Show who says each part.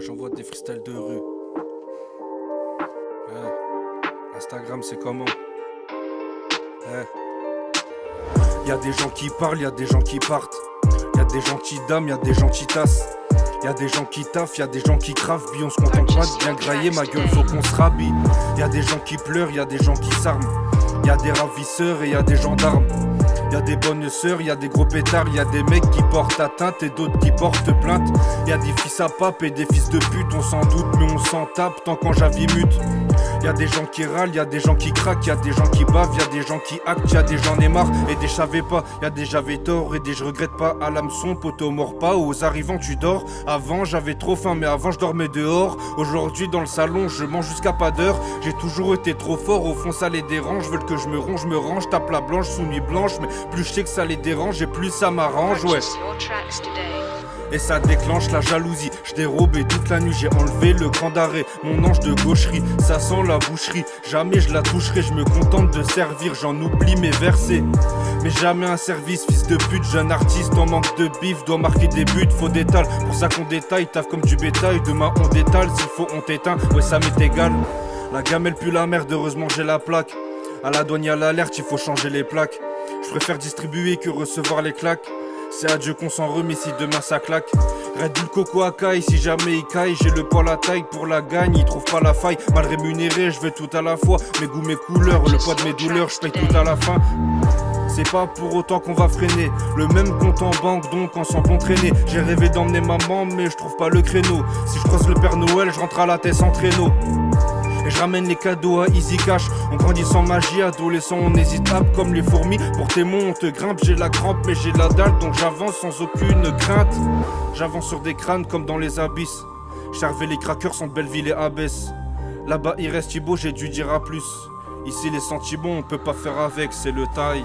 Speaker 1: j'envoie des freestyles de rue. Instagram, c'est comment? Y'a des gens qui parlent, y'a des gens qui partent. Y'a des gens qui dames, y'a des gens qui tassent. Y'a des gens qui taffent, y'a des gens qui cravent. Bi, on se contente pas de bien grailler, ma gueule, faut qu'on se rhabille. Y'a des gens qui pleurent, y'a des gens qui s'arment. Y'a des ravisseurs et y'a des gendarmes. Y'a des bonnes sœurs, y'a des gros pétards, y'a des mecs qui portent atteinte et d'autres qui portent plainte. Y'a des fils à pape et des fils de pute, on s'en doute mais on s'en tape tant qu'en javimute. Y'a des gens qui râlent, y'a des gens qui craquent, y'a des gens qui bavent, y'a des gens qui actent, y'a des gens marre et des j'avais pas, y'a des j'avais tort et des je regrette pas. À l'hameçon, poteau mort pas, aux arrivants tu dors. Avant j'avais trop faim mais avant je dormais dehors. Aujourd'hui dans le salon je mange jusqu'à pas d'heure. J'ai toujours été trop fort, au fond ça les dérange. Veulent que je me range, tape la blanche sous nuit blanche. Mais plus je sais que ça les dérange et plus ça m'arrange, ouais. Et ça déclenche la jalousie. Je dérobais toute la nuit, j'ai enlevé le cran d'arrêt. Mon ange de gaucherie, ça sent la boucherie. Jamais je la toucherai, je me contente de servir. J'en oublie mes versets. Mais jamais un service, fils de pute. Jeune artiste en manque de bif, doit marquer des buts, faut d'étal. Pour ça qu'on détaille, taf comme du bétail. Demain on détale, s'il faut on t'éteint. Ouais ça m'est égal. La gamelle pue la merde, heureusement j'ai la plaque. À la douane y'a l'alerte, il faut changer les plaques. Je préfère distribuer que recevoir les claques. C'est à Dieu qu'on s'en remet si demain ça claque. Red Bull Coco Akai, si jamais il caille. J'ai le poil à taille pour la gagne, il trouve pas la faille. Mal rémunéré, je veux tout à la fois. Mes goûts, mes couleurs, le poids de mes douleurs, je paye tout à la fin. C'est pas pour autant qu'on va freiner. Le même compte en banque donc ensemble on traînait. J'ai rêvé d'emmener maman mais je trouve pas le créneau. Si je croise le Père Noël, je rentre à la tête sans traîneau. Et je ramène les cadeaux à Easy Cash. On grandit sans magie, adolescent on hésite comme les fourmis. Pour tes monts on te grimpe, j'ai la crampe mais j'ai la dalle. Donc j'avance sans aucune crainte. J'avance sur des crânes comme dans les abysses. J'servais les crackers sont de Belleville et Abbesse. Là-bas il reste Thibaut, j'ai dû dire à plus. Ici les sentiments on peut pas faire avec, c'est le taille.